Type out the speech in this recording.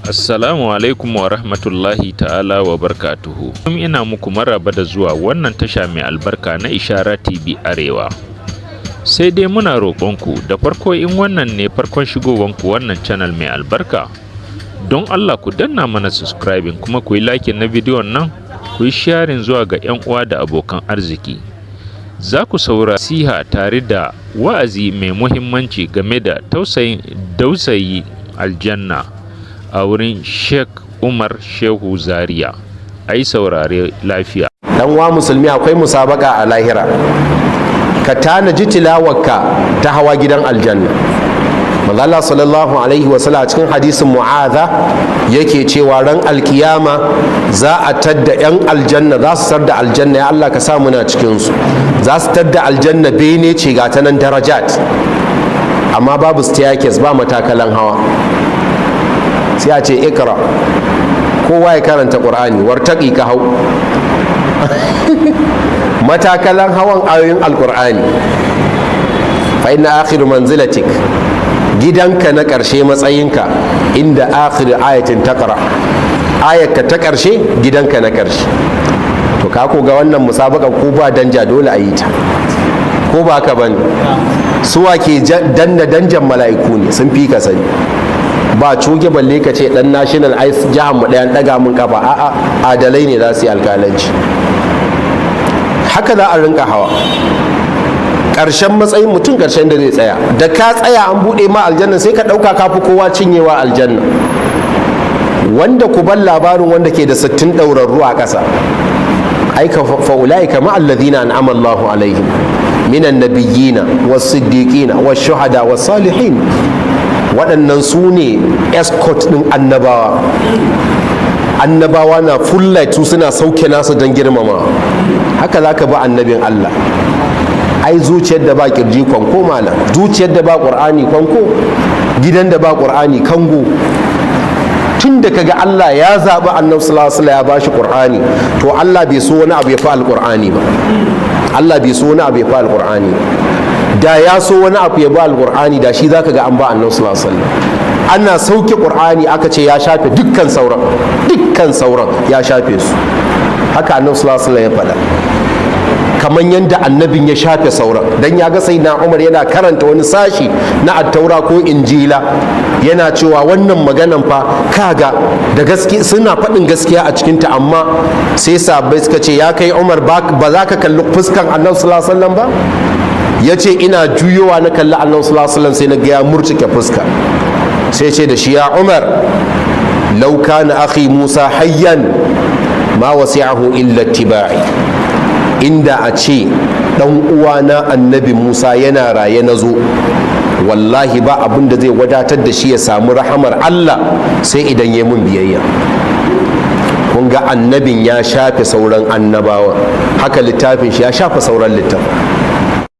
Assalamu alaikum wa rahmatullahi ta'ala wa barkatuhu. Ina muku maraba da zuwa wannan tasha mai albarka na Ishara TV Arewa. Sai dai muna roƙonku da farko in wannan ne farkon shigowanku wannan channel mai albarka, don Allah ku danna mana subscribing kuma ku yi like na bidiyon nan, ku yi sharing zuwa ga 'yan uwa da abokan arziki. Za ku saurari nasiha tare da wa'azi mai muhimmanci game da dausayi aljanna a wurin Sheikh Umar Shehu Zaria. Ai saurare lafiya. Dan wa musulmi, akwai musabaka a lahira. Ka tanaji tilawarka ta hawa gidan aljanna. Manzo Allah sallallahu alaihi wasallam cikin hadisin Mu'adha yake cewa ran alkiyama za a tadda yan aljanna, za su tadda aljanna, ya Allah ka sa muna cikin su. Za su tadda aljanna bene ce ga ta nan darajat, amma babu staircase, ba matakalan hawa. Sai a ce ikra, kowa ya karanta qur'ani, wartaqi ka hau. Matakalan hawan ayoyin alqur'ani. Fa inna akhiru manzilatik, gidanka na ƙarshe, matsayinka inda akhir ayatin taqra, ayarka ta ƙarshe gidanka na ƙarshe. To ka ko ga wannan musabaka ko ba danja dole a yi ta, ko ba ka bane? Suwa ke danna danjan mala'iku ne, sun fi ka sani. Ba coge balle ka ce dan national ice jihar mu ɗayan ɗaga mun kafa, a'a adalai ne za su yi alƙalanci. Haka za a rinka hawa ƙarshen matsayin mutum, ƙarshen da zai tsaya. Da ka tsaya an buɗe ma aljanna sai ka ɗauka ka fi kowa cinyewa aljanna. Wanda ku ban labarin wanda ke da 60 ɗaurarru a ƙasa, aika fa'ula'ika ma'alladhina an'ama Allahu alaihim minan nabiyyina was-siddiqina wash-shuhada was-salihin. Waɗannan su ne escort ɗin annabawa. Annabawa na full light, su suna sauke nasu don girmama. Haka za ka bi annabin Allah. Ai zuciyar da ba kirji kwanko malam, zuciyar da ba ƙur'ani kwanko, gidan da ba ƙur'ani kango. Tun da kaga Allah ya zaɓi annabi sallallahu alaihi wasallam ya bashi ƙur'ani, to Allah bai so wani abu ya fi alƙur'ani ba. Allah bai so wani abu ya fi alƙur'ani ba. Da ya so wani abu ya ba alƙur'ani, da shi zaka ga an ba annabi sallallahu alaihi wasallam. Ana sauke ƙur'ani aka ce ya shafe dukkan sauran ya shafe su. Haka annabi sallallahu alaihi wasallam ya faɗa. Kamar yadda annabin ya shafe sauran, dan ya ga sayyidina Umar yana karanta wani sashi na attaura ko injila, yana cewa wannan maganan fa kaga da gaske suna faɗin gaskiya a cikinta, amma sai sahabbai suka ce ya kai Umar ba za ka kalli fuskan annabi sallallahu alaihi wasallam ba? Ya ce ina juyowa na kalli annabi sallallahu alaihi wasallam sai na ga ya murtuke fuska. Sai ce da shi, ya Umar, law kana akhi Musa hayyan ma wasi'ahu illa ittiba'i. Inda a ce dan uwana annabi Musa yana raye na zo, wallahi ba abin da zai wadatar da shi ya samu rahamar Allah sai idan ya mun biyayya. Kun ga annabin ya shafe sauran annabawa, haka littafin shi ya shafe sauran littafin.